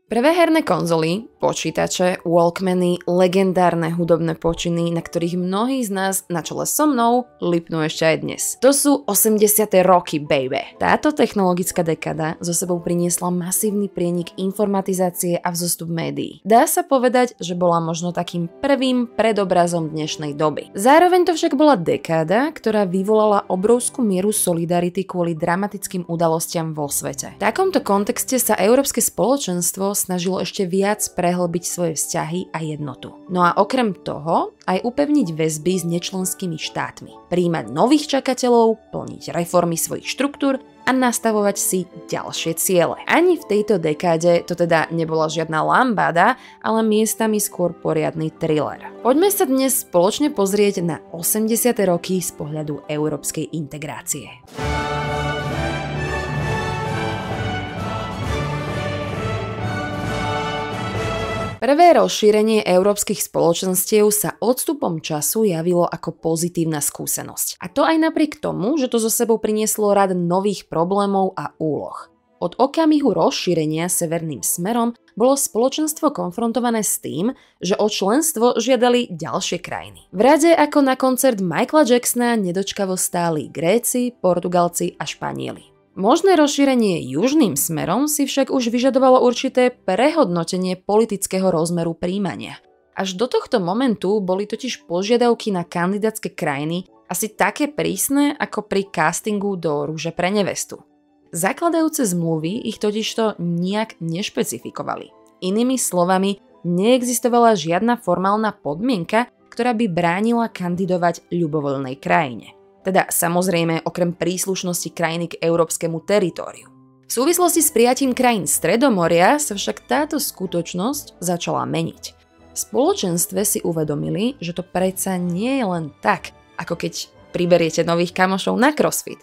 Prvé herné konzoly, počítače, walkmany, legendárne hudobné počiny, na ktorých mnohí z nás na čele so mnou lipnú ešte aj dnes. To sú 80. roky, baby. Táto technologická dekada zo sebou priniesla masívny prienik informatizácie a vzostup médií. Dá sa povedať, že bola možno takým prvým predobrazom dnešnej doby. Zároveň to však bola dekáda, ktorá vyvolala obrovskú mieru solidarity kvôli dramatickým udalostiam vo svete. V takomto kontexte sa európske spoločenstvo snažilo ešte viac prehlbiť svoje vzťahy a jednotu. No a okrem toho aj upevniť väzby s nečlenskými štátmi, prijímať nových čakateľov, plniť reformy svojich štruktúr a nastavovať si ďalšie ciele. Ani v tejto dekáde to teda nebola žiadna lambada, ale miestami skôr poriadny thriller. Poďme sa dnes spoločne pozrieť na 80. roky z pohľadu európskej integrácie. Prvé rozšírenie európskych spoločenstiev sa odstupom času javilo ako pozitívna skúsenosť. A to aj napriek tomu, že to so sebou prinieslo rad nových problémov a úloh. Od okamihu rozšírenia severným smerom bolo spoločenstvo konfrontované s tým, že o členstvo žiadali ďalšie krajiny. V rade ako na koncert Michaela Jacksona nedočkavo stáli Gréci, Portugalci a Španieli. Možné rozšírenie južným smerom si však už vyžadovalo určité prehodnotenie politického rozmeru prijímania. Až do tohto momentu boli totiž požiadavky na kandidátske krajiny asi také prísne ako pri castingu do Rúže pre nevestu. Zakladajúce zmluvy ich totižto nijak nešpecifikovali. Inými slovami, neexistovala žiadna formálna podmienka, ktorá by bránila kandidovať ľubovoľnej krajine. Teda samozrejme okrem príslušnosti krajiny k európskemu teritóriu. V súvislosti s prijatím krajín Stredomoria sa však táto skutočnosť začala meniť. V spoločenstve si uvedomili, že to predsa nie je len tak, ako keď priberiete nových kamošov na crossfit.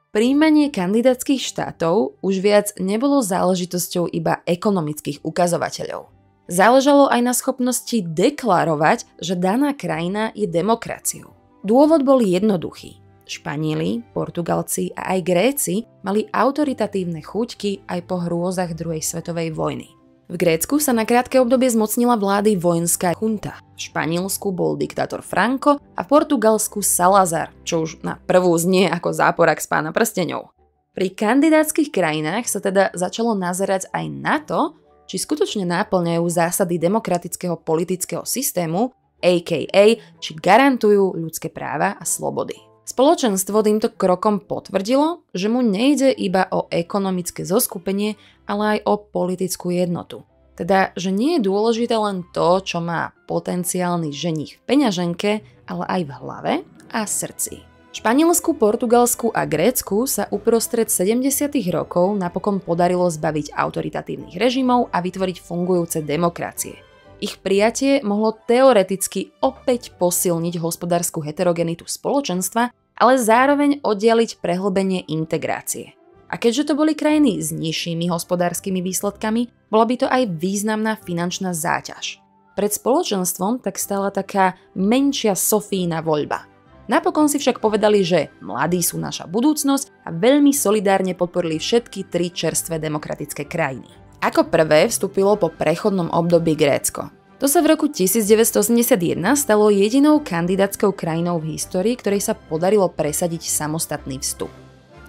Prijímanie kandidátskych štátov už viac nebolo záležitosťou iba ekonomických ukazovateľov. Záležalo aj na schopnosti deklarovať, že daná krajina je demokraciou. Dôvod bol jednoduchý. Španieli, Portugalci a aj Gréci mali autoritatívne chuťky aj po hrôzach druhej svetovej vojny. V Grécku sa na krátke obdobie zmocnila vlády vojenská chunta. V Španielsku bol diktátor Franco a v Portugalsku Salazar, čo už na prvú znie ako záporak z Pána prsteňov. Pri kandidátskych krajinách sa teda začalo nazerať aj na to, či skutočne náplňajú zásady demokratického politického systému, a.k.a. či garantujú ľudské práva a slobody. Spoločenstvo týmto krokom potvrdilo, že mu nejde iba o ekonomické zoskupenie, ale aj o politickú jednotu. Teda, že nie je dôležité len to, čo má potenciálny ženích v peňaženke, ale aj v hlave a srdci. Španielsku, Portugalsku a Grécku sa uprostred 70. rokov napokon podarilo zbaviť autoritatívnych režimov a vytvoriť fungujúce demokracie. Ich prijatie mohlo teoreticky opäť posilniť hospodársku heterogenitu spoločenstva, ale zároveň oddialiť prehlbenie integrácie. A keďže to boli krajiny s nižšími hospodárskymi výsledkami, bola by to aj významná finančná záťaž. Pred spoločenstvom tak stála taká menšia Sofína voľba. Napokon si však povedali, že mladí sú naša budúcnosť a veľmi solidárne podporili všetky tri čerstvé demokratické krajiny. Ako prvé vstúpilo po prechodnom období Grécko. To sa v roku 1981 stalo jedinou kandidátskou krajinou v histórii, ktorej sa podarilo presadiť samostatný vstup.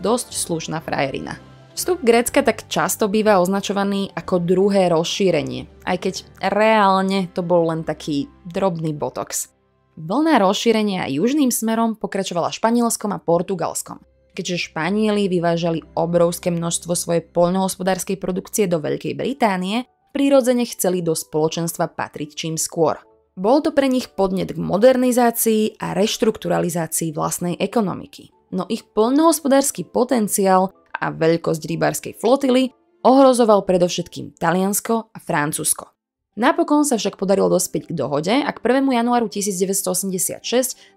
Dosť slušná frajerina. Vstup Grécka tak často býva označovaný ako druhé rozšírenie, aj keď reálne to bol len taký drobný botox. Vlna rozšírenia južným smerom pokračovala Španielskom a Portugalskom. Keďže Španieli vyvážali obrovské množstvo svojej poľnohospodárskej produkcie do Veľkej Británie, prirodzene chceli do spoločenstva patriť čím skôr. Bol to pre nich podnet k modernizácii a reštrukturalizácii vlastnej ekonomiky. No ich poľnohospodársky potenciál a veľkosť rybárskej flotily ohrozoval predovšetkým Taliansko a Francúzsko. Napokon sa však podarilo dospieť k dohode a k 1. januáru 1986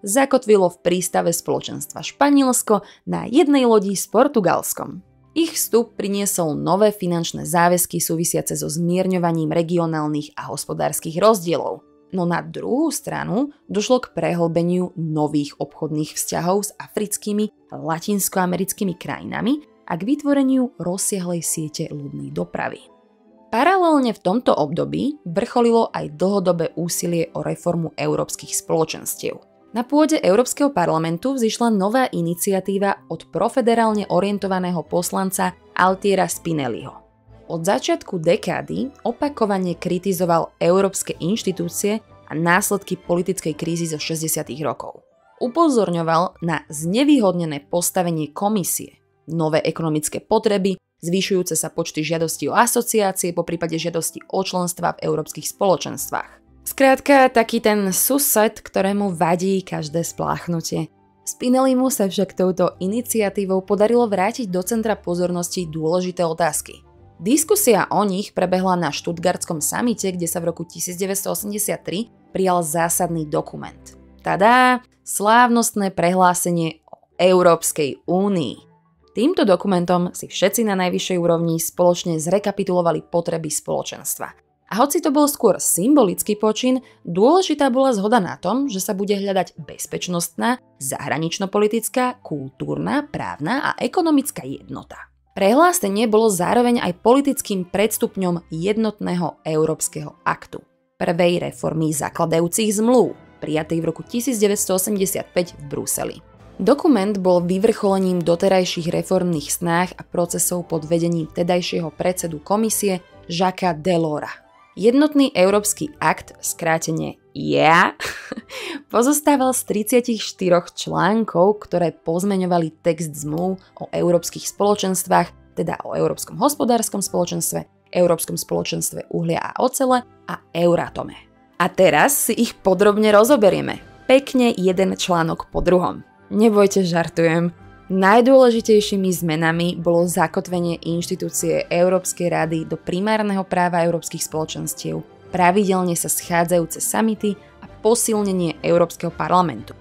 zakotvilo v prístave spoločenstva Španielsko na jednej lodi s Portugalskom. Ich vstup priniesol nové finančné záväzky súvisiace so zmierňovaním regionálnych a hospodárskych rozdielov. No na druhú stranu došlo k prehlbeniu nových obchodných vzťahov s africkými a latinskoamerickými krajinami a k vytvoreniu rozsiahlej siete ľudnej dopravy. Paralelne v tomto období vrcholilo aj dlhodobé úsilie o reformu európskych spoločenstiev. Na pôde Európskeho parlamentu vzýšla nová iniciatíva od profederálne orientovaného poslanca Altiera Spinelliho. Od začiatku dekády opakovane kritizoval európske inštitúcie a následky politickej krízy zo 60. rokov. Upozorňoval na znevýhodnené postavenie komisie, nové ekonomické potreby, zvyšujúce sa počty žiadostí o asociácie po prípade žiadosti o členstva v európskych spoločenstvách. Skrátka, taký ten sused, ktorému vadí každé spláchnutie. Spinellimu sa však touto iniciatívou podarilo vrátiť do centra pozornosti dôležité otázky. Diskusia o nich prebehla na Štutgartskom samite, kde sa v roku 1983 prijal zásadný dokument. Tadá, slávnostné prehlásenie o Európskej únii. Týmto dokumentom si všetci na najvyššej úrovni spoločne zrekapitulovali potreby spoločenstva. A hoci to bol skôr symbolický počin, dôležitá bola zhoda na tom, že sa bude hľadať bezpečnostná, zahranično-politická, kultúrna, právna a ekonomická jednota. Prehlásenie bolo zároveň aj politickým predstupňom jednotného európskeho aktu, prvej reformy zakladajúcich zmluv, prijatej v roku 1985 v Bruseli. Dokument bol vyvrcholením doterajších reformných snách a procesov pod vedením tedajšieho predsedu komisie Jacquesa Delorsa. Jednotný európsky akt, skrátene JEA, pozostával z 34 článkov, ktoré pozmeňovali text zmluv o európskych spoločenstvách, teda o Európskom hospodárskom spoločenstve, Európskom spoločenstve uhlia a ocele a Euratome. A teraz si ich podrobne rozoberieme, pekne jeden článok po druhom. Nebojte, žartujem. Najdôležitejšími zmenami bolo zakotvenie inštitúcie Európskej rady do primárneho práva európskych spoločenstiev, pravidelne sa schádzajúce samity a posilnenie Európskeho parlamentu.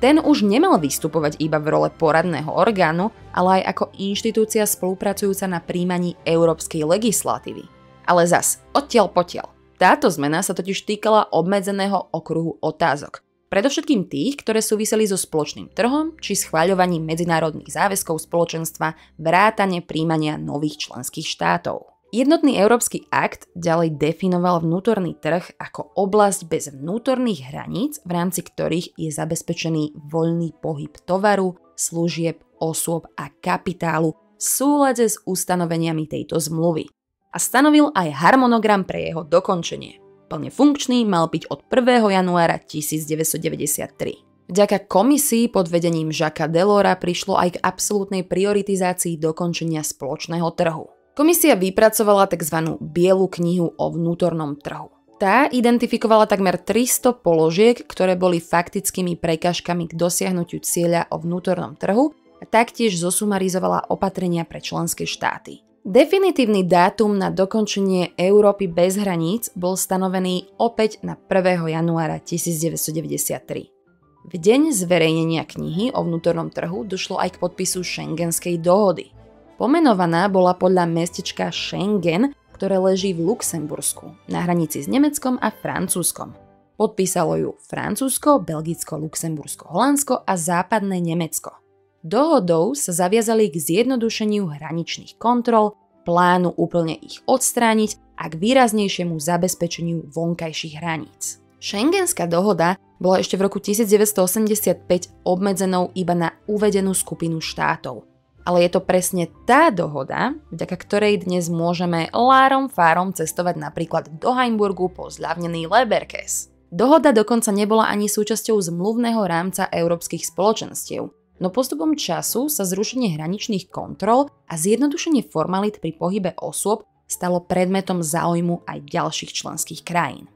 Ten už nemal vystupovať iba v role poradného orgánu, ale aj ako inštitúcia spolupracujúca na príjmaní európskej legislatívy. Ale zas, odtiaľ potiaľ. Táto zmena sa totiž týkala obmedzeného okruhu otázok. Predovšetkým tých, ktoré súviseli so spoločným trhom či schvaľovaním medzinárodných záväzkov spoločenstva, vrátane príjmania nových členských štátov. Jednotný európsky akt ďalej definoval vnútorný trh ako oblasť bez vnútorných hraníc, v rámci ktorých je zabezpečený voľný pohyb tovaru, služieb, osôb a kapitálu v súlade s ustanoveniami tejto zmluvy. A stanovil aj harmonogram pre jeho dokončenie. Plne funkčný mal byť od 1. januára 1993. Vďaka komisii pod vedením Jacquesa Delorsa prišlo aj k absolútnej prioritizácii dokončenia spoločného trhu. Komisia vypracovala tzv. Bielu knihu o vnútornom trhu. Tá identifikovala takmer 300 položiek, ktoré boli faktickými prekážkami k dosiahnutiu cieľa o vnútornom trhu a taktiež zosumarizovala opatrenia pre členské štáty. Definitívny dátum na dokončenie Európy bez hraníc bol stanovený opäť na 1. januára 1993. V deň zverejnenia knihy o vnútornom trhu došlo aj k podpisu Schengenskej dohody. Pomenovaná bola podľa mestečka Schengen, ktoré leží v Luxembursku, na hranici s Nemeckom a Francúzskom. Podpísalo ju Francúzsko, Belgicko, Luxembursko, Holandsko a západné Nemecko. Dohodou sa zaviazali k zjednodušeniu hraničných kontrol, plánu úplne ich odstrániť a k výraznejšiemu zabezpečeniu vonkajších hraníc. Schengenská dohoda bola ešte v roku 1985 obmedzenou iba na uvedenú skupinu štátov. Ale je to presne tá dohoda, vďaka ktorej dnes môžeme lárom fárom cestovať napríklad do Heimburgu po zľavnený Leberkäse. Dohoda dokonca nebola ani súčasťou zmluvného rámca európskych spoločenstiev, no postupom času sa zrušenie hraničných kontrol a zjednodušenie formalít pri pohybe osôb stalo predmetom záujmu aj ďalších členských krajín.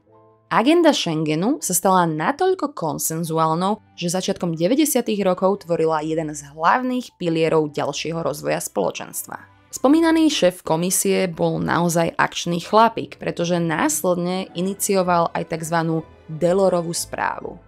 Agenda Schengenu sa stala natoľko konsenzuálnou, že začiatkom 90. rokov tvorila jeden z hlavných pilierov ďalšieho rozvoja spoločenstva. Spomínaný šéf komisie bol naozaj akčný chlapík, pretože následne inicioval aj tzv. Delorovú správu.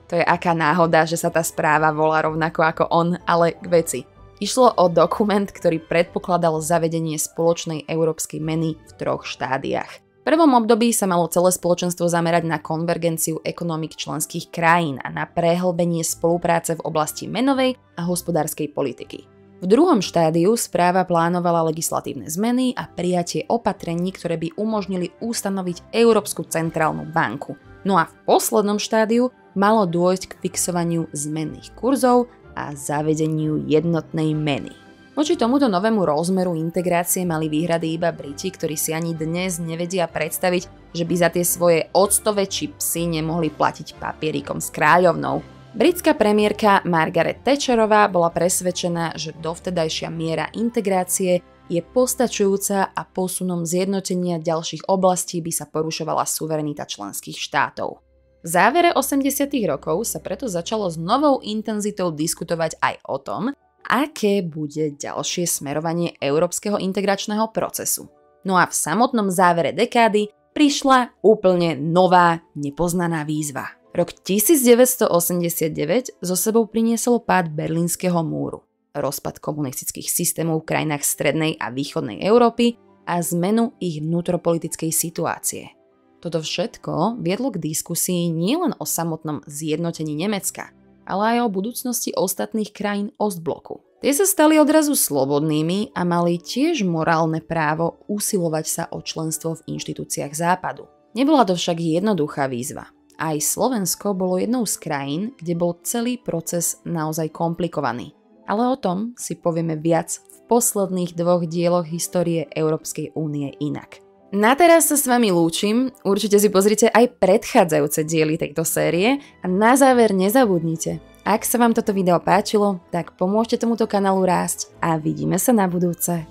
To je aká náhoda, že sa tá správa volá rovnako ako on, ale k veci. Išlo o dokument, ktorý predpokladal zavedenie spoločnej európskej meny v 3 štádiách. V prvom období sa malo celé spoločenstvo zamerať na konvergenciu ekonomik členských krajín a na prehlbenie spolupráce v oblasti menovej a hospodárskej politiky. V druhom štádiu správa plánovala legislatívne zmeny a prijatie opatrení, ktoré by umožnili ustanoviť Európsku centrálnu banku. No a v poslednom štádiu malo dôjsť k fixovaniu zmenných kurzov a zavedeniu jednotnej meny. Voči tomuto novému rozmeru integrácie mali výhrady iba Briti, ktorí si ani dnes nevedia predstaviť, že by za tie svoje octové čipsy nemohli platiť papierikom s kráľovnou. Britská premiérka Margaret Thatcherová bola presvedčená, že dovtedajšia miera integrácie je postačujúca a posunom zjednotenia ďalších oblastí by sa porušovala suverenita členských štátov. V závere 80. rokov sa preto začalo s novou intenzitou diskutovať aj o tom, aké bude ďalšie smerovanie európskeho integračného procesu. No a v samotnom závere dekády prišla úplne nová, nepoznaná výzva. Rok 1989 so sebou priniesol pád Berlínskeho múru, rozpad komunistických systémov v krajinách strednej a východnej Európy a zmenu ich vnútropolitickej situácie. Toto všetko viedlo k diskusii nielen o samotnom zjednotení Nemecka, ale aj o budúcnosti ostatných krajín Ostbloku. Tie sa stali odrazu slobodnými a mali tiež morálne právo usilovať sa o členstvo v inštitúciách Západu. Nebola to však jednoduchá výzva. Aj Slovensko bolo jednou z krajín, kde bol celý proces naozaj komplikovaný. Ale o tom si povieme viac v posledných 2 dieloch histórie Európskej únie inak. Na teraz sa s vami lúčim, určite si pozrite aj predchádzajúce diely tejto série a na záver nezabudnite, ak sa vám toto video páčilo, tak pomôžte tomuto kanálu rásť a vidíme sa na budúce.